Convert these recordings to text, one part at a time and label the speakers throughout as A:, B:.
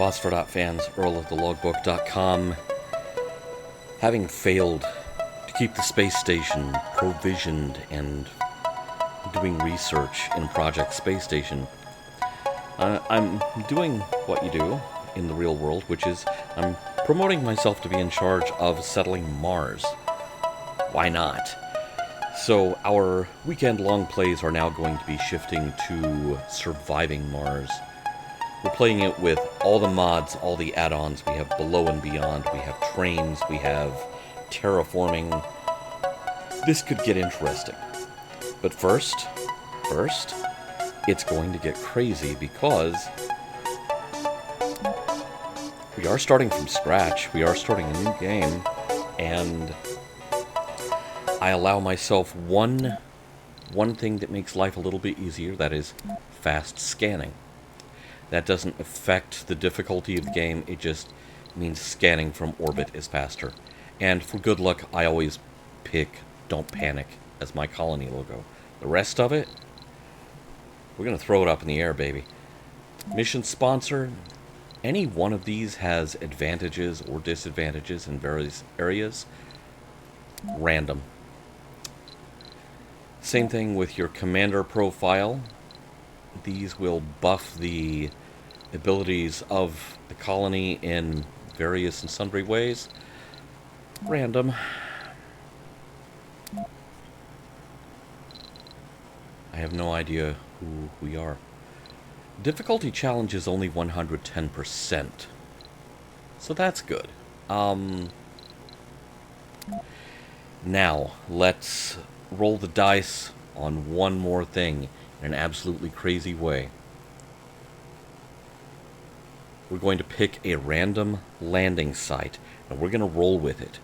A: Phosphor Dot fans, Earl of the Logbook.com. Having failed to keep the space station provisioned and doing research in Project Space Station, I'm doing what you do in the real world, which is I'm promoting myself to be in charge of settling Mars. Why not? So our weekend long plays are now going to be shifting to surviving Mars. We're playing it with all the mods, all the add-ons. We have Below and Beyond, we have trains, we have terraforming. This could get interesting. But first, it's going to get crazy because we are starting from scratch. We are starting a new game, and I allow myself one thing that makes life a little bit easier, that is fast scanning. That doesn't affect the difficulty of the game, it just means scanning from orbit is faster. And for good luck, I always pick Don't Panic as my colony logo. The rest of it, we're going to throw it up in the air, baby. Mission sponsor, any one of these has advantages or disadvantages in various areas. Random. Same thing with your commander profile. These will buff the abilities of the colony in various and sundry ways. Random. I have no idea who we are. Difficulty challenge is only 110%. So that's good. Now, let's roll the dice on one more thing in an absolutely crazy way. We're going to pick a random landing site, and we're going to roll with it,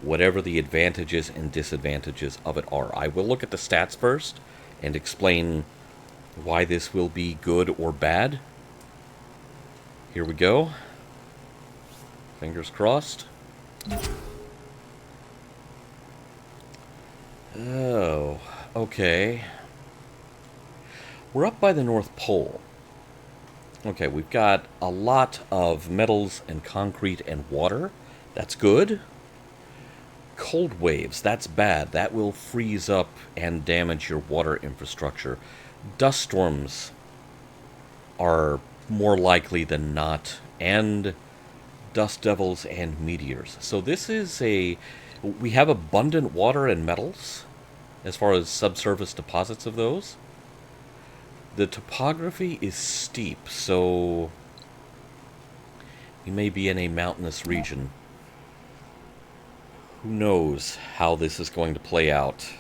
A: whatever the advantages and disadvantages of it are. I will look at the stats first and explain why this will be good or bad. Here we go. Fingers crossed. Oh, okay. We're up by the North Pole. Okay, we've got a lot of metals and concrete and water. That's good. Cold waves, that's bad. That will freeze up and damage your water infrastructure. Dust storms are more likely than not, and dust devils and meteors. So this is we have abundant water and metals as far as subsurface deposits of those. The topography is steep, so we may be in a mountainous region. Who knows how this is going to play out?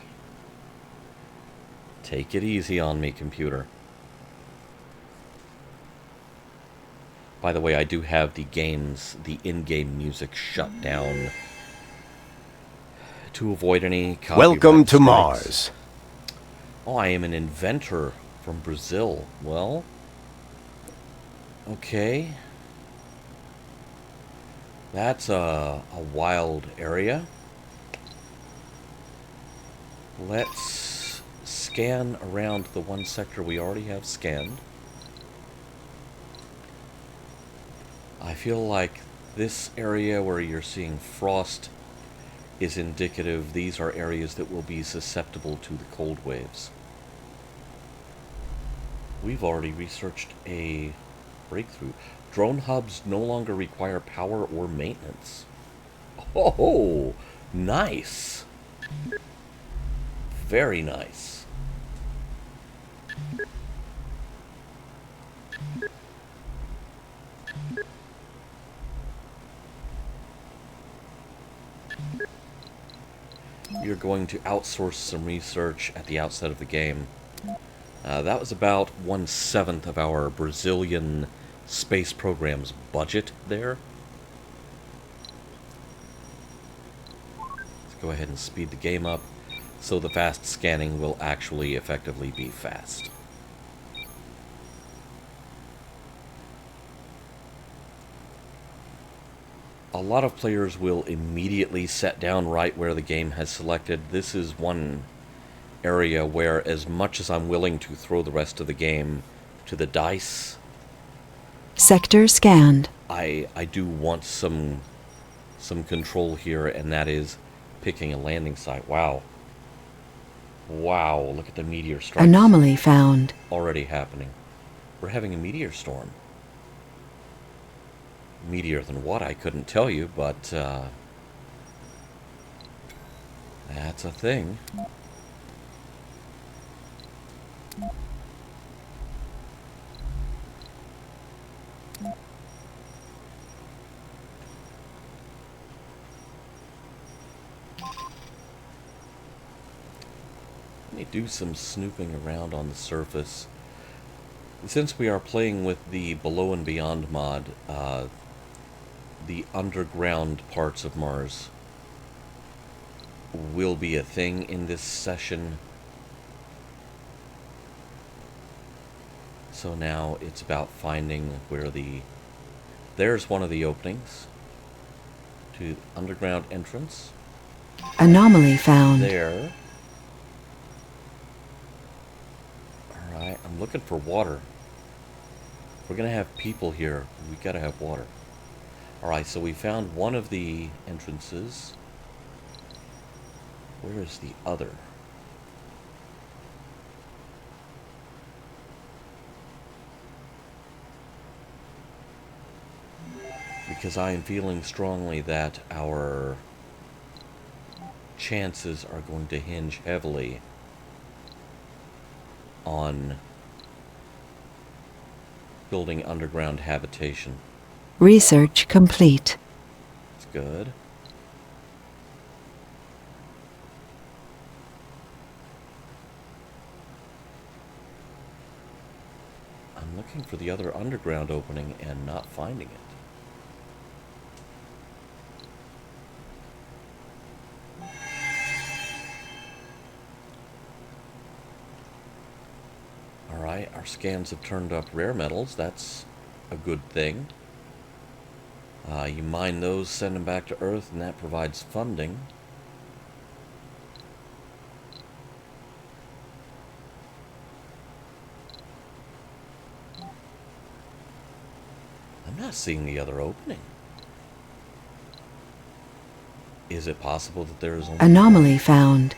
A: Take it easy on me, computer. By the way, I do have the in-game music shut down to avoid any copyright
B: Welcome to
A: strikes.
B: Mars.
A: Oh, I am an inventor from Brazil. Well, okay. That's a wild area. Let's scan around the one sector we already have scanned. I feel like this area where you're seeing frost is indicative. These are areas that will be susceptible to the cold waves. We've already researched a breakthrough. Drone hubs no longer require power or maintenance. Oh, nice. Very nice. You're going to outsource some research at the outset of the game. That was about 1/7 of our Brazilian space program's budget there. Let's go ahead and speed the game up so the fast scanning will actually effectively be fast. A lot of players will immediately set down right where the game has selected. This is one area where, as much as I'm willing to throw the rest of the game to the dice,
C: Sector scanned.
A: I do want some control here, and that is picking a landing site. Wow. Wow, look at the meteor strikes.
B: Anomaly found.
A: Already happening. We're having a meteor storm. Meteor than what, I couldn't tell you, but that's a thing. Let me do some snooping around on the surface. Since we are playing with the Below and Beyond mod, the underground parts of Mars will be a thing in this session. So now it's about finding where there's one of the openings to the underground entrance.
B: Anomaly found.
A: There. Alright, I'm looking for water. If we're gonna have people here, we gotta have water. Alright, so we found one of the entrances. Where is the other? Because I am feeling strongly that our chances are going to hinge heavily on building underground habitation.
B: Research complete.
A: That's good. I'm looking for the other underground opening and not finding it. Alright, our scans have turned up rare metals. That's a good thing. You mine those, send them back to Earth, and that provides funding. I'm not seeing the other opening. Is it possible that there is only
B: Anomaly found.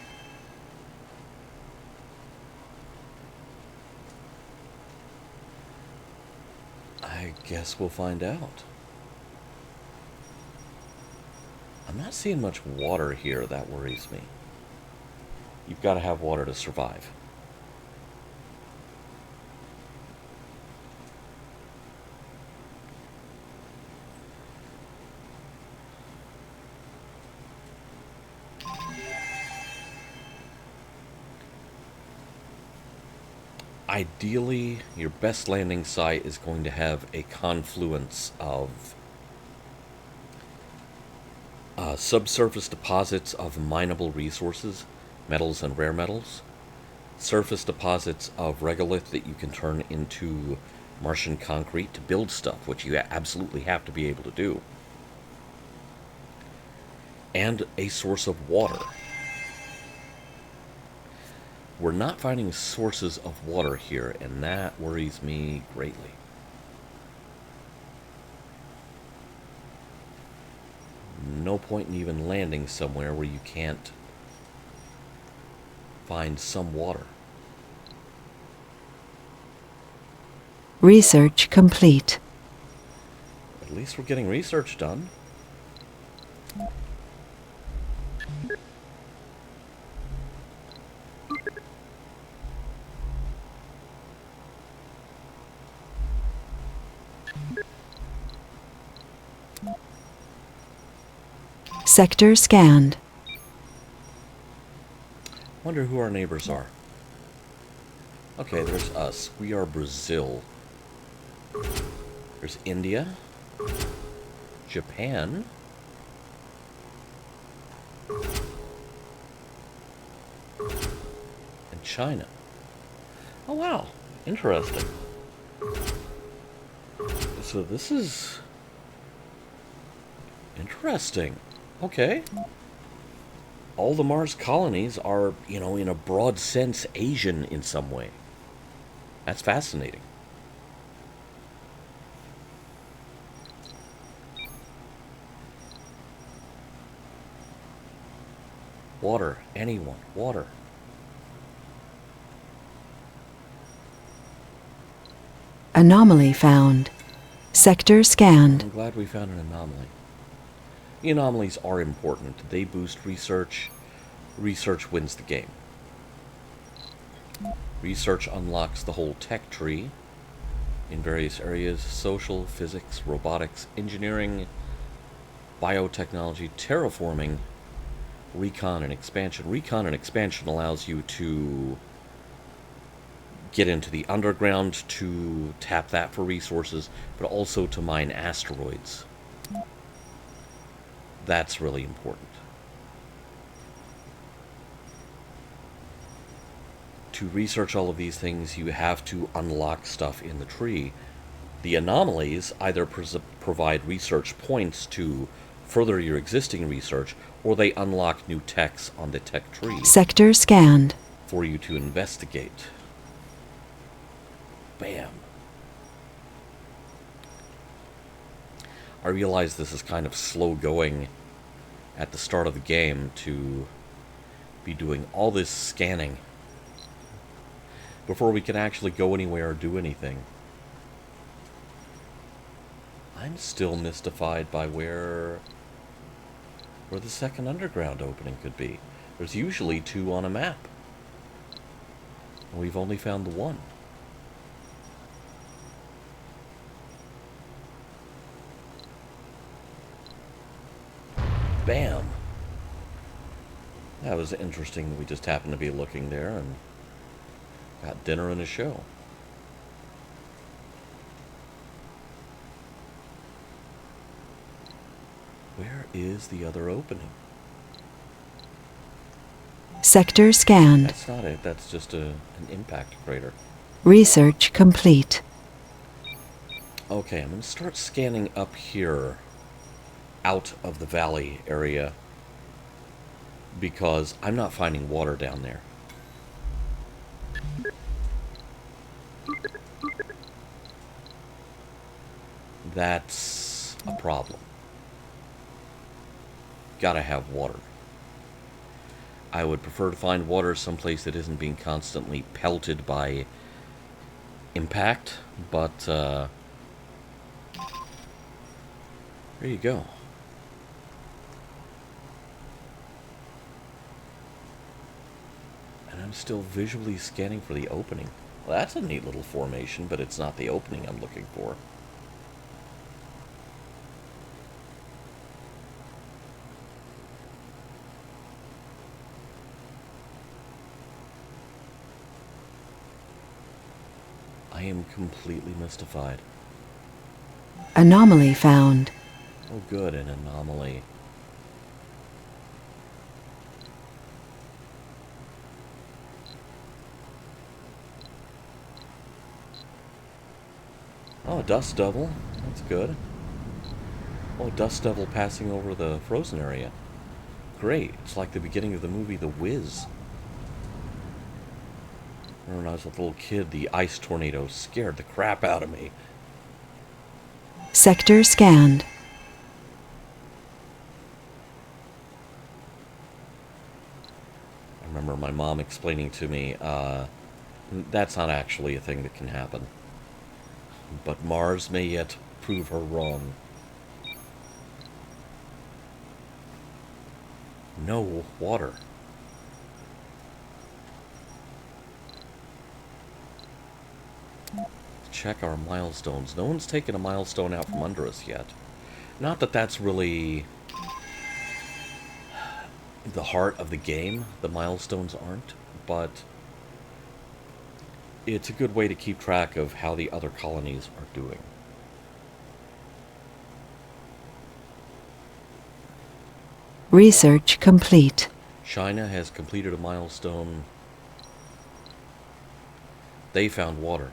A: I guess we'll find out. I'm not seeing much water here. That worries me. You've got to have water to survive. Ideally, your best landing site is going to have a confluence of subsurface deposits of mineable resources, metals and rare metals, surface deposits of regolith that you can turn into Martian concrete to build stuff, which you absolutely have to be able to do, and a source of water. We're not finding sources of water here, and that worries me greatly. No point in even landing somewhere where you can't find some water.
B: Research complete.
A: At least we're getting research done.
B: Sector scanned.
A: Wonder who our neighbors are. Okay, there's us. We are Brazil. There's India. Japan. And China. Oh wow, interesting. So this is interesting. Okay. All the Mars colonies are, you know, in a broad sense, Asian in some way. That's fascinating. Water. Anyone. Water.
B: Anomaly found. Sector scanned.
A: I'm glad we found an anomaly. The anomalies are important. They boost research. Research wins the game. Research unlocks the whole tech tree in various areas: social, physics, robotics, engineering, biotechnology, terraforming, recon, and expansion. Recon and expansion allows you to get into the underground to tap that for resources, but also to mine asteroids. That's really important. To research all of these things, you have to unlock stuff in the tree. The anomalies either provide research points to further your existing research, or they unlock new techs on the tech tree
B: Sector scanned.
A: for you to investigate. Bam. I realize this is kind of slow going at the start of the game to be doing all this scanning before we can actually go anywhere or do anything. I'm still mystified by where the second underground opening could be. There's usually 2 on a map. And we've only found the 1. Bam! That was interesting. We just happened to be looking there and got dinner and a show. Where is the other opening?
B: Sector scanned.
A: That's not it. That's just an impact crater.
B: Research complete.
A: Okay, I'm going to start scanning up here out of the valley area because I'm not finding water down there. That's a problem. Gotta have water. I would prefer to find water someplace that isn't being constantly pelted by impact, but there you go. And I'm still visually scanning for the opening. Well, that's a neat little formation, but it's not the opening I'm looking for. I am completely mystified.
B: Anomaly found.
A: Oh good, an anomaly. Oh, a dust devil. That's good. Oh, a dust devil passing over the frozen area. Great. It's like the beginning of the movie The Wiz. When I was a little kid, the ice tornado scared the crap out of me.
B: Sector scanned.
A: I remember my mom explaining to me, that's not actually a thing that can happen. But Mars may yet prove her wrong. No water. Check our milestones. No one's taken a milestone out from under us yet. Not that that's really the heart of the game. The milestones aren't, but it's a good way to keep track of how the other colonies are doing.
B: Research complete.
A: China has completed a milestone. They found water.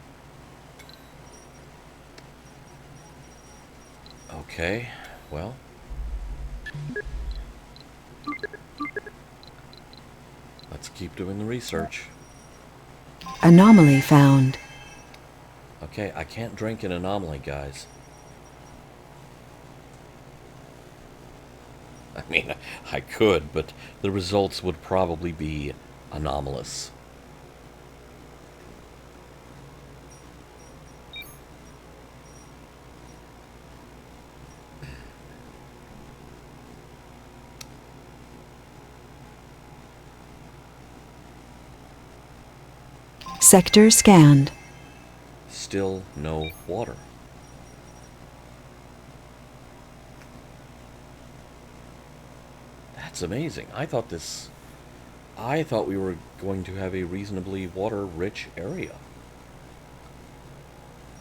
A: Okay, well. Let's keep doing the research.
B: Anomaly found.
A: Okay, I can't drink an anomaly, guys. I mean, I could, but the results would probably be anomalous.
B: Sector scanned.
A: Still no water. That's amazing. I thought we were going to have a reasonably water-rich area.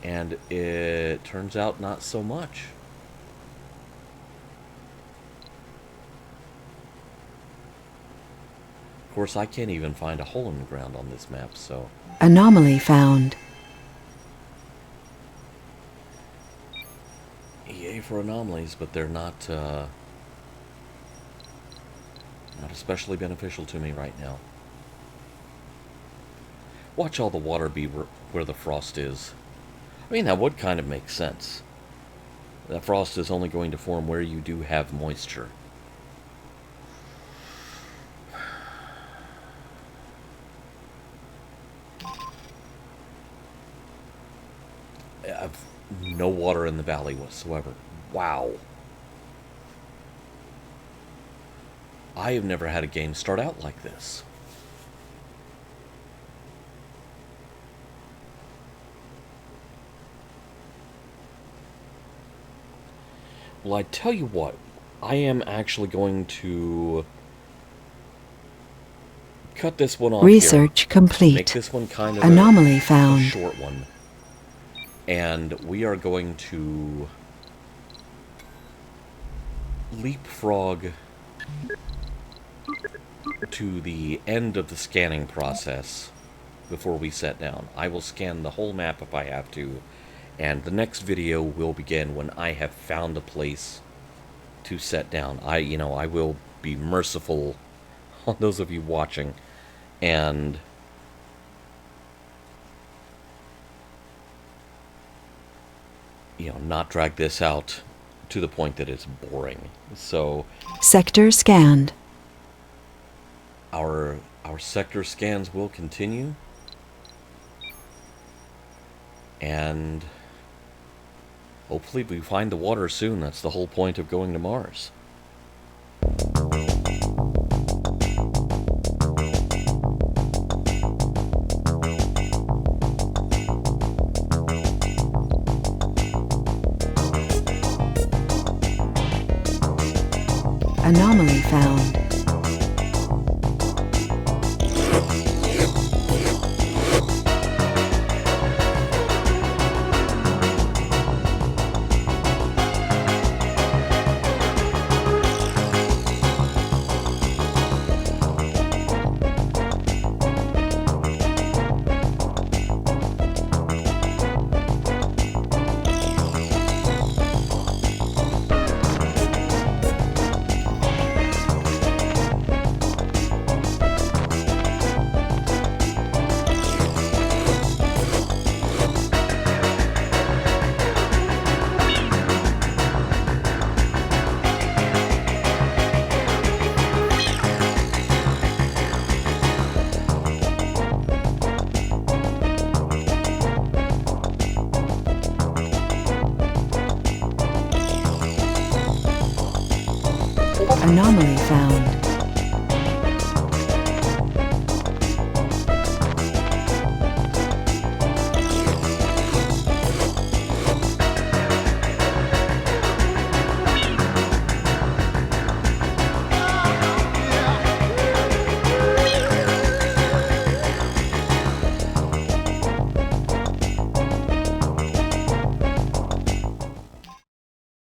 A: And it turns out not so much. Of course, I can't even find a hole in the ground on this map, so...
B: Anomaly found.
A: Yay for anomalies, but they're not especially beneficial to me right now. Watch all the water be where the frost is. I mean, that would kind of make sense. That frost is only going to form where you do have moisture. I've no water in the valley whatsoever. Wow. I have never had a game start out like this. Well, I tell you what, I am actually going to cut this one off
B: Research
A: here.
B: complete.
A: Make this one kind of
B: Anomaly
A: a
B: found.
A: short one. And we are going to leapfrog to the end of the scanning process before we set down. I will scan the whole map if I have to, and the next video will begin when I have found a place to set down. I will be merciful on those of you watching, and not drag this out to the point that it's boring. So
B: Sector scanned.
A: our sector scans will continue, and hopefully we find the water soon. That's the whole point of going to Mars.
B: Anomaly found. Anomaly found.